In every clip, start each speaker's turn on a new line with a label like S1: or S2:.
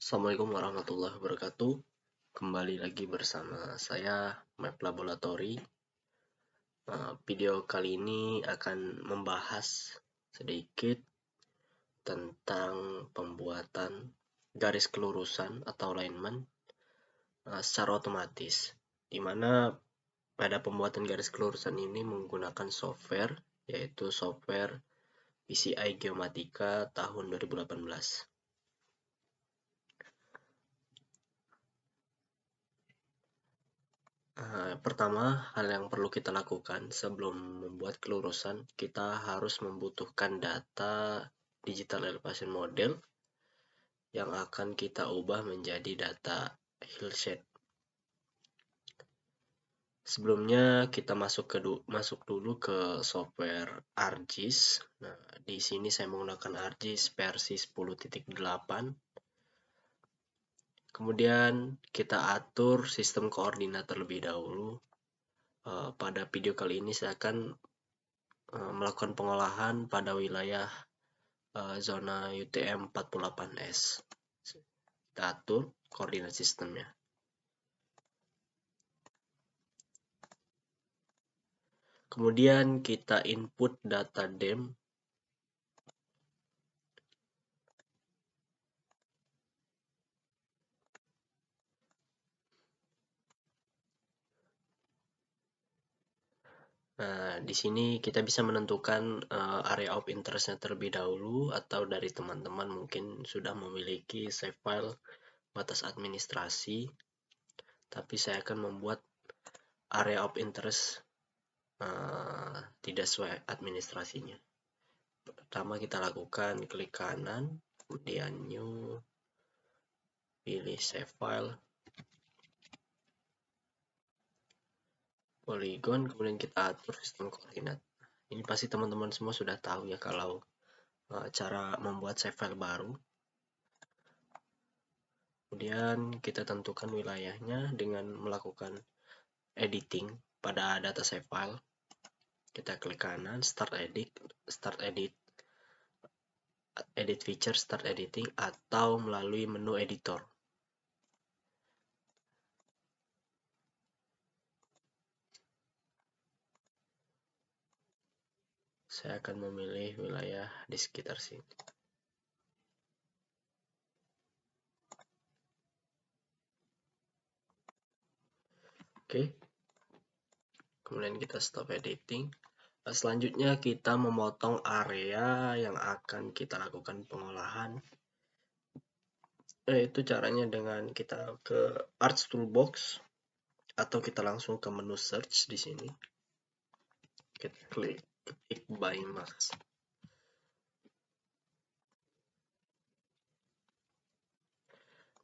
S1: Assalamualaikum warahmatullahi wabarakatuh. Kembali lagi bersama saya Map Laboratory. Video kali ini akan membahas sedikit tentang pembuatan garis kelurusan atau alignment secara otomatis, di mana pada pembuatan garis kelurusan ini menggunakan software, yaitu software PCI Geomatica tahun 2018. Pertama, hal yang perlu kita lakukan sebelum membuat kelurusan, kita harus membutuhkan data digital elevation model yang akan kita ubah menjadi data hillside. Sebelumnya kita masuk dulu ke software ArcGIS. Nah, di sini saya menggunakan ArcGIS versi 10.8. Kemudian kita atur sistem koordinat terlebih dahulu. Pada video kali ini saya akan melakukan pengolahan pada wilayah zona UTM 48S. Kita atur koordinat sistemnya. Kemudian kita input data DEM. Nah, di sini kita bisa menentukan area of interest-nya terlebih dahulu, atau dari teman-teman mungkin sudah memiliki save file batas administrasi, tapi saya akan membuat area of interest tidak sesuai administrasinya. Pertama kita lakukan klik kanan, kemudian new, pilih save file, polygon, kemudian kita atur sistem koordinat. Ini pasti teman-teman semua sudah tahu ya kalau cara membuat save file baru. Kemudian kita tentukan wilayahnya dengan melakukan editing pada data save file. Kita klik kanan, start edit feature, start editing, atau melalui menu editor. Saya akan memilih wilayah di sekitar sini. Oke. Kemudian kita stop editing. Selanjutnya kita memotong area yang akan kita lakukan pengolahan. Itu caranya dengan kita ke Arch Toolbox atau kita langsung ke menu search di sini. Kita klik by max.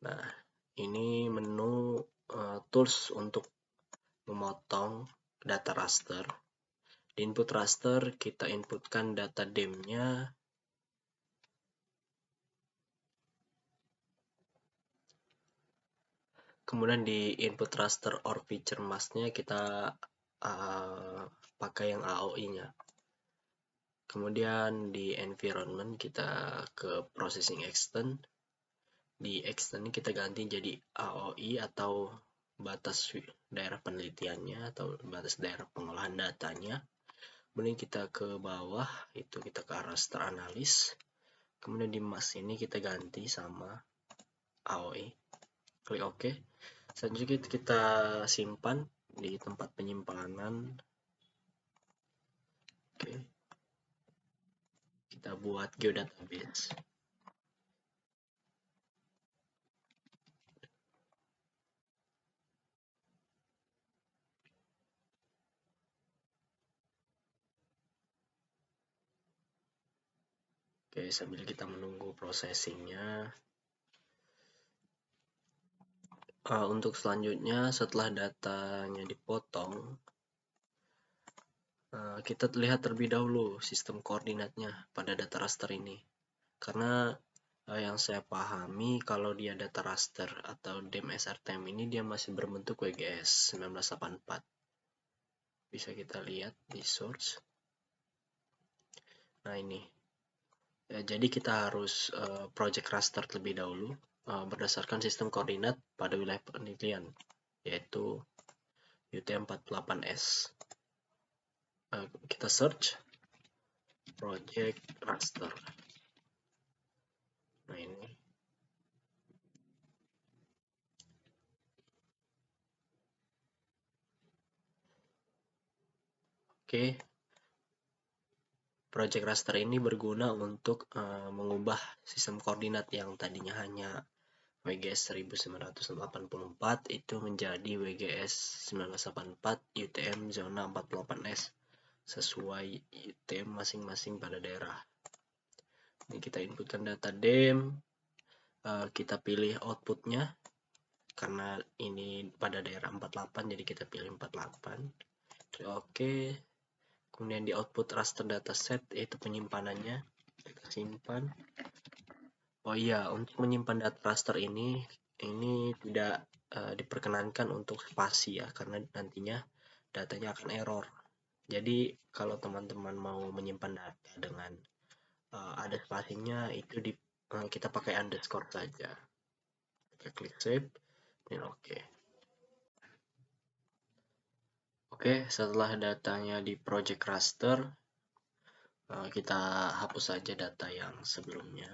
S1: Nah, ini menu tools untuk memotong data raster. Di input raster kita inputkan data DEM-nya. Kemudian di input raster or feature mask-nya kita pakai yang AOI-nya. Kemudian di environment kita ke processing extent. Di extent kita ganti jadi AOI atau batas daerah penelitiannya atau batas daerah pengolahan datanya. Kemudian kita ke bawah, itu kita ke raster analis. Kemudian di mask ini kita ganti sama AOI. Klik OK. Selanjutnya kita simpan di tempat penyimpanan. Oke. Kita buat geodatabase. Oke, sambil kita menunggu processingnya. Untuk selanjutnya, setelah datanya dipotong, kita lihat terlebih dahulu sistem koordinatnya pada data raster ini. Karena yang saya pahami, kalau dia data raster atau DEM SRTM ini dia masih berbentuk WGS 1984. Bisa kita lihat di source. Nah ini. Jadi kita harus project raster terlebih dahulu. berdasarkan sistem koordinat pada wilayah penelitian, yaitu UTM-48S. Kita search project raster. Nah, ini. Oke. Project raster ini berguna untuk mengubah sistem koordinat yang tadinya hanya WGS 1984 itu menjadi WGS 1984 UTM zona 48S sesuai UTM masing-masing pada daerah. Ini kita inputkan data DEM, kita pilih outputnya karena ini pada daerah 48 jadi kita pilih 48. Oke. Kemudian di output raster dataset yaitu penyimpanannya kita simpan. Oh iya, untuk menyimpan data raster ini tidak diperkenankan untuk spasi ya, karena nantinya datanya akan error. Jadi kalau teman-teman mau menyimpan data dengan ada spasinya itu kita pakai underscore saja. Kita klik save dan oke. Oke, setelah datanya di project raster, kita hapus saja data yang sebelumnya.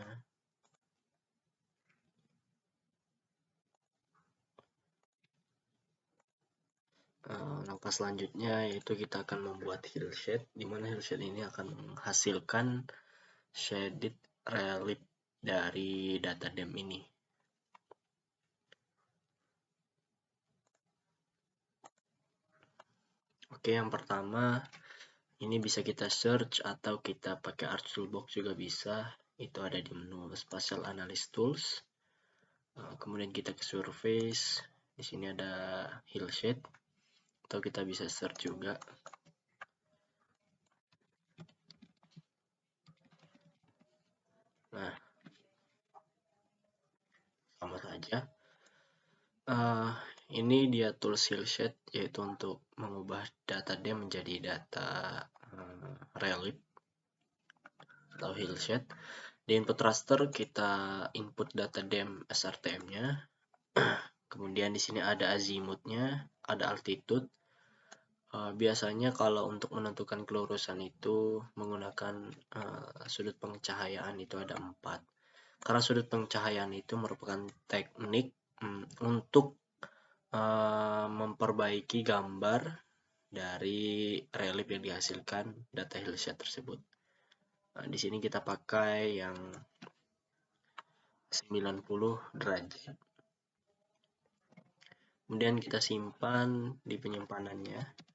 S1: Langkah selanjutnya yaitu kita akan membuat hillshade, di mana hillshade ini akan menghasilkan shaded relief dari data DEM ini. Oke, yang pertama ini bisa kita search atau kita pakai Arch Toolbox juga bisa. Itu ada di menu Spatial Analysis Tools. Kemudian kita ke Surface. Di sini ada hillshade. Atau kita bisa search juga. Nah, sama saja. Ini dia tools hillshade, yaitu untuk mengubah data DEM menjadi data relief atau hillshade. Di input raster kita input data DEM SRTM-nya. Kemudian di sini ada azimutnya, ada altitude. Biasanya kalau untuk menentukan kelurusan itu menggunakan sudut pencahayaan itu ada 4. Karena sudut pencahayaan itu merupakan teknik untuk memperbaiki gambar dari relief yang dihasilkan data hillshade tersebut. Di sini kita pakai yang 90 derajat. Kemudian kita simpan di penyimpanannya.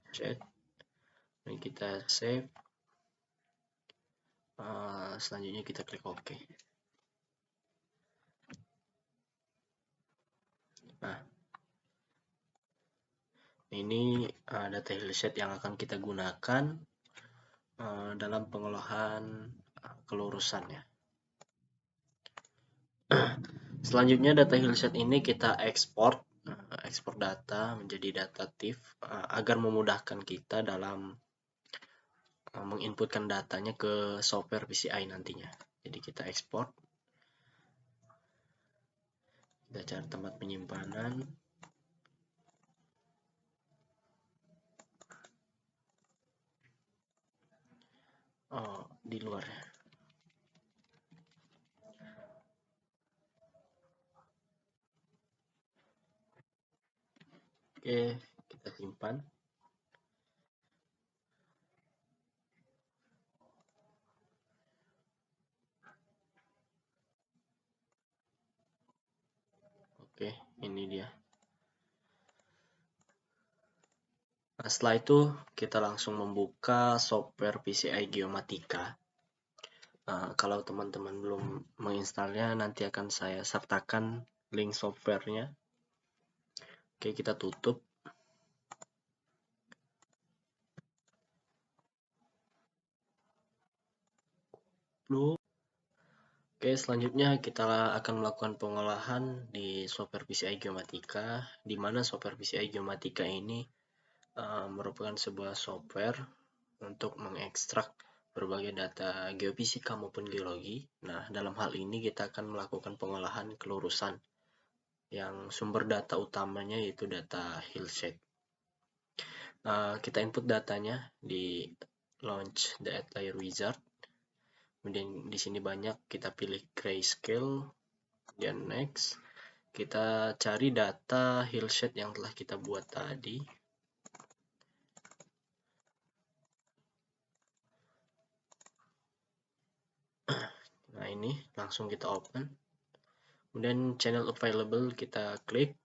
S1: Set. Dan kita save. Selanjutnya kita klik OK. Nah, ini data hillshade yang akan kita gunakan dalam pengolahan kelurusannya. Selanjutnya data hillshade ini kita ekspor data menjadi data TIFF agar memudahkan kita dalam menginputkan datanya ke software PCI nantinya. Jadi kita ekspor. Kita cari tempat penyimpanan. Oh, di luar ya. Oke, kita simpan. Oke, ini dia. Nah, setelah itu kita langsung membuka software PCI Geomatica. Kalau teman-teman belum menginstalnya, nanti akan saya sertakan link softwarenya. Oke, kita tutup. Oke, selanjutnya kita akan melakukan pengolahan di software PCI Geomatica, di mana software PCI Geomatica ini merupakan sebuah software untuk mengekstrak berbagai data geofisika maupun geologi. Nah, dalam hal ini kita akan melakukan pengolahan kelurusan yang sumber data utamanya yaitu data hillside. Kita input datanya di launch the layer wizard. Kemudian di sini banyak, kita pilih grayscale, dan next. Kita cari data hillside yang telah kita buat tadi. Nah, ini langsung kita open. Kemudian channel available kita klik,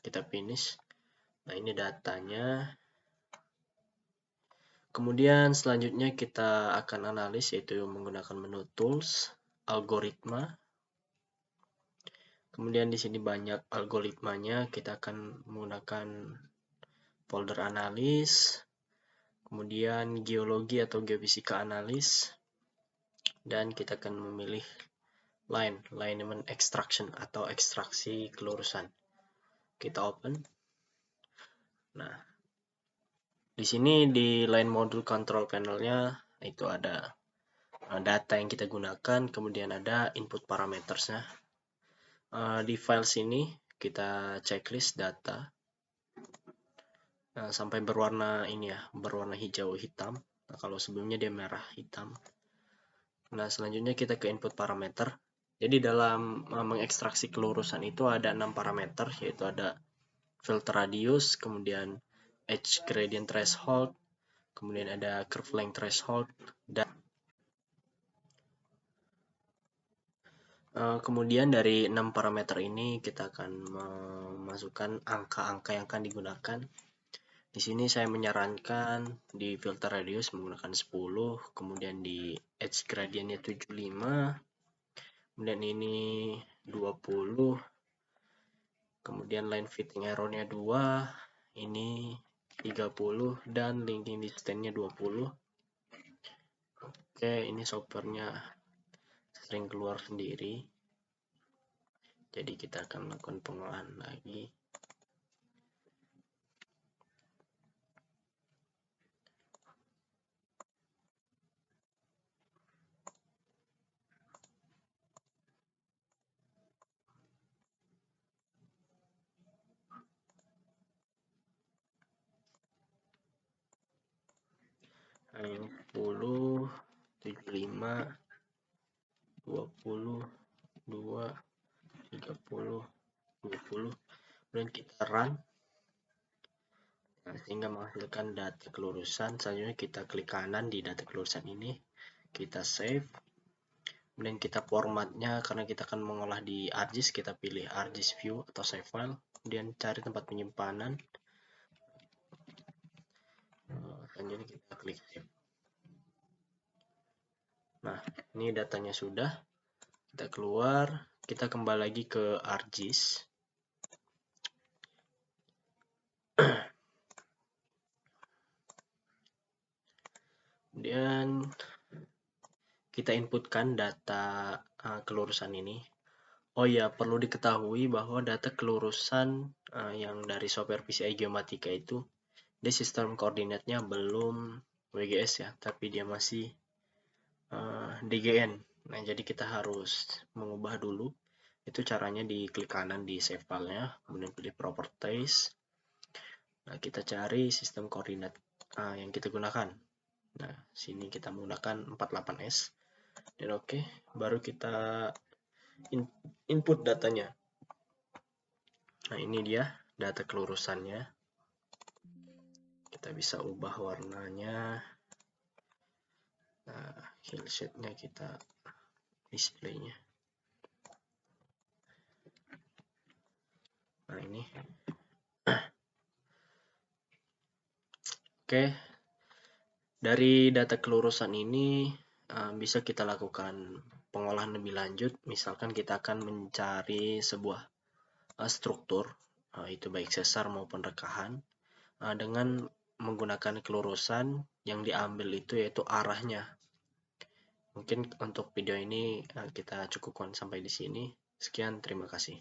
S1: kita finish. Nah, ini datanya. Kemudian selanjutnya kita akan analis, yaitu menggunakan menu tools, algoritma. Kemudian di sini banyak algoritmanya, kita akan menggunakan folder analis, kemudian geologi atau geofisika analis, dan kita akan memilih lineament extraction atau ekstraksi kelurusan. Kita open. Nah, di sini di line module control panelnya itu ada data yang kita gunakan, kemudian ada input parametersnya. Di file sini kita checklist data sampai berwarna ini ya, berwarna hijau hitam. Nah, kalau sebelumnya dia merah hitam. Nah, selanjutnya kita ke input parameter. Jadi dalam mengekstraksi kelurusan itu ada 6 parameter, yaitu ada filter radius, kemudian edge gradient threshold, kemudian ada curve length threshold, dan kemudian dari 6 parameter ini kita akan memasukkan angka-angka yang akan digunakan. Di sini saya menyarankan di filter radius menggunakan 10, kemudian di edge gradientnya 75, kemudian ini 20, kemudian line fitting errornya 2, ini 30, dan linking distance-nya 20. Oke, ini softwarenya sering keluar sendiri, jadi kita akan melakukan pengolahan lagi. Ini 10, 75, 20, 2, 30, 20, kemudian kita run. Nah, sehingga menghasilkan data kelurusan. Selanjutnya kita klik kanan di data kelurusan ini, kita save, kemudian kita formatnya, karena kita akan mengolah di ArcGIS, kita pilih ArcGIS View atau Save File, kemudian cari tempat penyimpanan. Selanjutnya kita klik save. Nah, ini datanya sudah. Kita keluar, kita kembali lagi ke ArcGIS. Kemudian kita inputkan data kelurusan ini. Oh ya, perlu diketahui bahwa data kelurusan yang dari software PCI Geomatica itu, dia sistem koordinatnya belum WGS ya, tapi dia masih DGN. Nah, jadi kita harus mengubah dulu. Itu caranya di klik kanan di save file-nya, kemudian pilih properties. Nah, kita cari sistem koordinat yang kita gunakan. Nah, sini kita menggunakan 48S. Dan oke, baru kita input datanya. Nah, ini dia data kelurusannya. Kita bisa ubah warnanya. Nah, hillside-nya kita display-nya. Nah, ini. Oke. Dari data kelurusan ini bisa kita lakukan pengolahan lebih lanjut. Misalkan kita akan mencari sebuah struktur, itu baik sesar maupun rekahan, dengan menggunakan kelurusan yang diambil itu yaitu arahnya. Mungkin untuk video ini kita cukupkan sampai di sini. Sekian, terima kasih.